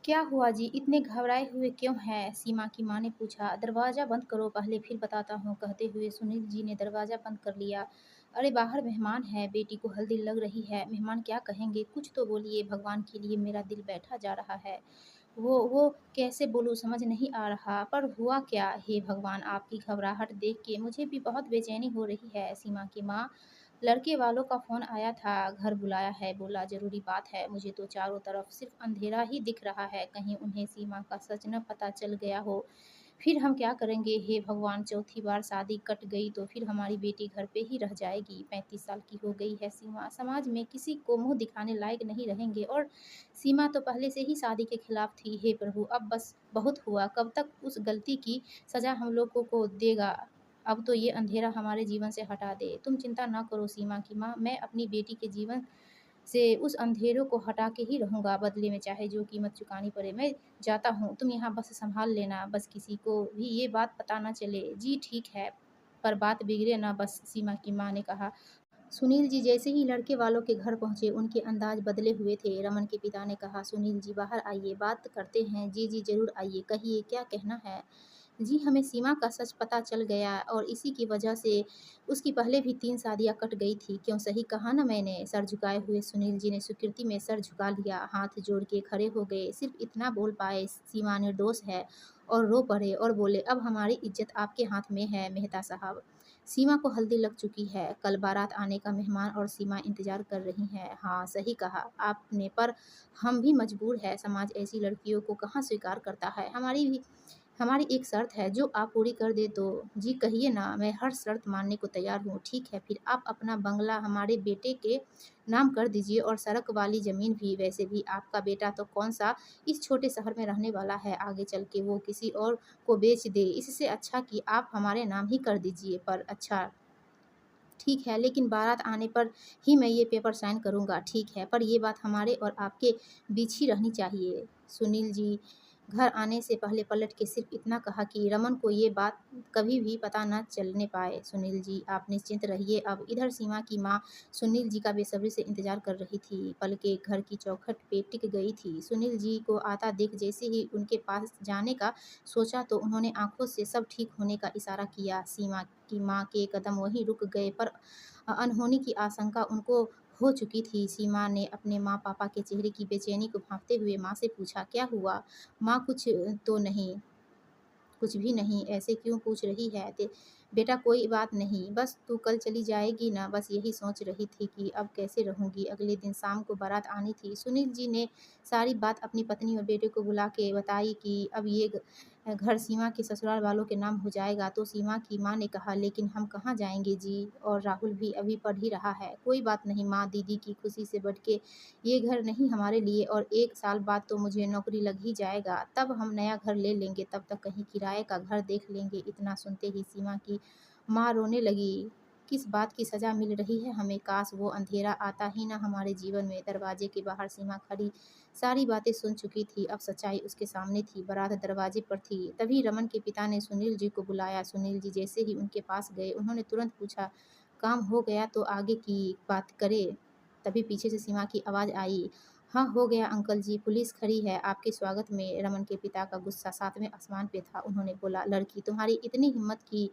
क्या हुआ जी? इतने घबराए हुए क्यों हैं? सीमा की माँ ने पूछा। दरवाज़ा बंद करो पहले फिर बताता हूँ, कहते हुए सुनील जी ने दरवाज़ा बंद कर लिया। अरे बाहर मेहमान हैं, बेटी को हल्दी लग रही है, मेहमान क्या कहेंगे? कुछ तो बोलिए, भगवान के लिए मेरा दिल बैठा जा रहा है। वो कैसे बोलूँ समझ नहीं आ रहा, पर हुआ क्या? हे भगवान! आपकी घबराहट देख के मुझे भी बहुत बेचैनी हो रही है। सीमा की माँ, लड़के वालों का फ़ोन आया था, घर बुलाया है, बोला ज़रूरी बात है। मुझे तो चारों तरफ सिर्फ़ अंधेरा ही दिख रहा है, कहीं उन्हें सीमा का सच न पता चल गया हो। फिर हम क्या करेंगे? हे भगवान! चौथी बार शादी कट गई तो फिर हमारी बेटी घर पे ही रह जाएगी। 35 साल की हो गई है सीमा, समाज में किसी को मुँह दिखाने लायक नहीं रहेंगे और सीमा तो पहले से ही शादी के खिलाफ थी। हे प्रभु! अब बस बहुत हुआ, कब तक उस गलती की सज़ा हम लोगों को देगा? अब तो ये अंधेरा हमारे जीवन से हटा दे। तुम चिंता ना करो सीमा की माँ, मैं अपनी बेटी के जीवन से उस अंधेरों को हटा के ही रहूँगा, बदले में चाहे जो कीमत चुकानी पड़े। मैं जाता हूँ, तुम यहाँ बस सँभाल लेना, बस किसी को भी ये बात पता ना चले। जी ठीक है, पर बात बिगड़े ना बस, सीमा की माँ ने कहा। सुनील जी जैसे ही लड़के वालों के घर पहुँचे, उनके अंदाज़ बदले हुए थे। रमन के पिता ने कहा, सुनील जी बाहर आइए, बात करते हैं। जी, जी, ज़रूर आइए, कहिए क्या कहना है? जी, हमें सीमा का सच पता चल गया और इसी की वजह से उसकी पहले भी 3 शादियाँ कट गई थी। क्यों सही कहा ना मैंने? सर झुकाए हुए सुनील जी ने स्वीकृति में सर झुका लिया, हाथ जोड़ के खड़े हो गए। सिर्फ़ इतना बोल पाए, सीमा निर्दोष है और रो पड़े और बोले, अब हमारी इज़्ज़त आपके हाथ में है मेहता साहब। सीमा को हल्दी लग चुकी है, कल बारात आने का मेहमान और सीमा इंतज़ार कर रही हैं। हाँ, सही कहा आपने, पर हम भी मजबूर हैं, समाज ऐसी लड़कियों को कहाँ स्वीकार करता है। हमारी एक शर्त है, जो आप पूरी कर दें तो। जी कहिए ना, मैं हर शर्त मानने को तैयार हूँ। ठीक है, फिर आप अपना बंगला हमारे बेटे के नाम कर दीजिए और सड़क वाली ज़मीन भी। वैसे भी आपका बेटा तो कौन-सा इस छोटे शहर में रहने वाला है, आगे चल के वो किसी और को बेच दे। इससे अच्छा कि आप हमारे नाम ही कर दीजिए। पर अच्छा ठीक है, लेकिन बारात आने पर ही मैं ये पेपर साइन करूँगा। ठीक है, पर ये बात हमारे और आपके बीच ही रहनी चाहिए। सुनील जी घर आने से पहले पलट के सिर्फ़ इतना कहा कि रमन को ये बात कभी भी पता ना चलने पाए। सुनील जी आप निश्चिंत रहिए अब। इधर सीमा की माँ सुनील जी का बेसब्री से इंतज़ार कर रही थी। पलकें घर की चौखट पे टिक गई थी। सुनील जी को आता देख जैसे ही उनके पास जाने का सोचा तो उन्होंने आँखों से सब ठीक होने का इशारा किया। सीमा की माँ के कदम वहीं रुक गए, पर अनहोनी की आशंका उनको हो चुकी थी। सीमा ने अपने माँ-पापा के चेहरे की बेचैनी को भाँपते हुए माँ से पूछा, "क्या हुआ? माँ कुछ तो नहीं?" कुछ भी नहीं, ऐसे क्यों पूछ रही है? बेटा कोई बात नहीं, बस तू कल चली जाएगी ना? बस यही सोच रही थी कि अब कैसे रहूँगी। अगले दिन शाम को बारात आनी थी। सुनील जी ने सारी बात अपनी पत्नी और बेटे को बुला के बताई कि अब ये घर सीमा के ससुराल वालों के नाम हो जाएगा। तो सीमा की माँ ने कहा, लेकिन हम कहाँ जाएँगे जी? और राहुल भी अभी पढ़ ही रहा है। कोई बात नहीं माँ, दीदी की खुशी से बढ़ के ये घर नहीं हमारे लिए, और 1 साल बाद तो मुझे नौकरी लग ही जाएगा, तब हम नया घर ले लेंगे, तब तक कहीं किराए का घर देख लेंगे। इतना सुनते ही सीमा की माँ रोने लगी। किस बात की सज़ा मिल रही है हमें? काश वो अंधेरा आता ही ना हमारे जीवन में। दरवाजे के बाहर सीमा खड़ी सारी बातें सुन चुकी थी, अब सच्चाई उसके सामने थी। बारात दरवाजे पर थी, तभी रमन के पिता ने सुनील जी को बुलाया। सुनील जी जैसे ही उनके पास गए, उन्होंने तुरंत पूछा, काम हो गया तो आगे की बात करें? तभी पीछे से सीमा की आवाज़ आई, हाँ, हो गया अंकल जी, पुलिस खड़ी है आपके स्वागत में। रमन के पिता का गुस्सा 7वें आसमान पे था। उन्होंने बोला, लड़की तुम्हारी इतनी हिम्मत कि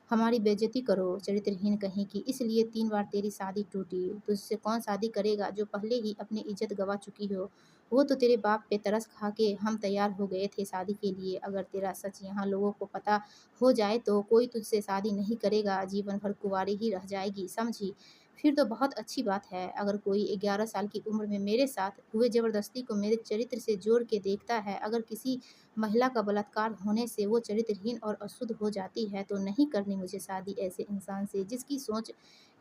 हमारी बेइज़्ज़ती करो, चरित्रहीन कहीं की, इसलिए 3 बार तेरी शादी टूटी। तुझसे कौन शादी करेगा जो पहले ही अपनी इज़्ज़त गँवा चुकी हो। वो तो तेरे बाप पे तरस खा के हम तैयार हो गए थे शादी के लिए। अगर तेरा सच यहाँ लोगों को पता हो जाए तो कोई तुझसे शादी नहीं करेगा, जीवन भर कुँवारी ही रह जाएगी, समझी? फिर तो बहुत अच्छी बात है। अगर कोई 11 साल की उम्र में मेरे साथ हुए ज़बरदस्ती को मेरे चरित्र से जोड़ के देखता है, अगर किसी महिला का बलात्कार होने से वो चरित्रहीन और अशुद्ध हो जाती है, तो नहीं करनी मुझे शादी ऐसे इंसान से जिसकी सोच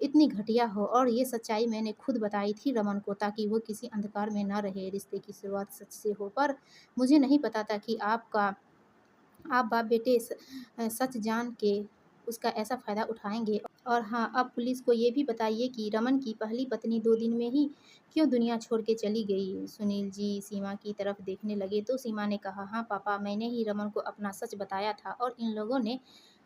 इतनी घटिया हो। और ये सच्चाई मैंने खुद बताई थी रमन को, ताकि वो किसी अंधकार में ना रहे। रिश्ते की शुरुआत सच से हो, पर मुझे नहीं पता था कि आप बाप-बेटे सच जान के उसका ऐसा फ़ायदा उठाएँगे। और हाँ, अब पुलिस को ये भी बताइए कि रमन की पहली पत्नी 2 दिन में ही क्यों दुनिया छोड़ के चली गई? सुनील जी सीमा की तरफ देखने लगे तो सीमा ने कहा, हाँ पापा, मैंने ही रमन को अपना सच बताया था और इन लोगों ने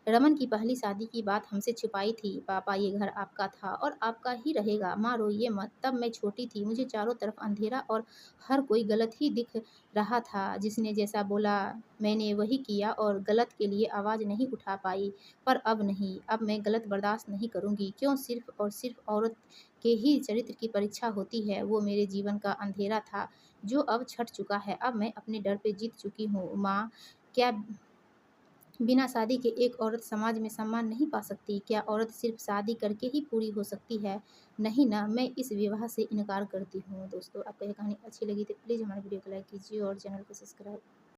रमन की पहली शादी की बात हमसे छुपाई थी। पापा, ये घर आपका था और आपका ही रहेगा। माँ, रोइए मत। तब मैं छोटी थी, मुझे चारों तरफ अंधेरा और हर कोई गलत ही दिख रहा था। जिसने जैसा बोला मैंने वही किया और गलत के लिए आवाज़ नहीं उठा पाई। पर अब नहीं, अब मैं गलत बर्दाश्त नहीं करूँगी। क्यों सिर्फ़ और सिर्फ़ औरत के ही चरित्र की परीक्षा होती है। वो मेरे जीवन का अंधेरा था, जो अब छँट चुका है। अब मैं अपने डर पे जीत चुकी हूँ। माँ, क्या बिना शादी के एक औरत समाज में सम्मान नहीं पा सकती? क्या औरत सिर्फ़ शादी करके ही पूरी हो सकती है? नहीं ना, मैं इस विवाह से इनकार करती हूँ। दोस्तों, आपको ये कहानी अच्छी लगी तो प्लीज़ हमारे वीडियो को लाइक कीजिए और चैनल को सब्सक्राइब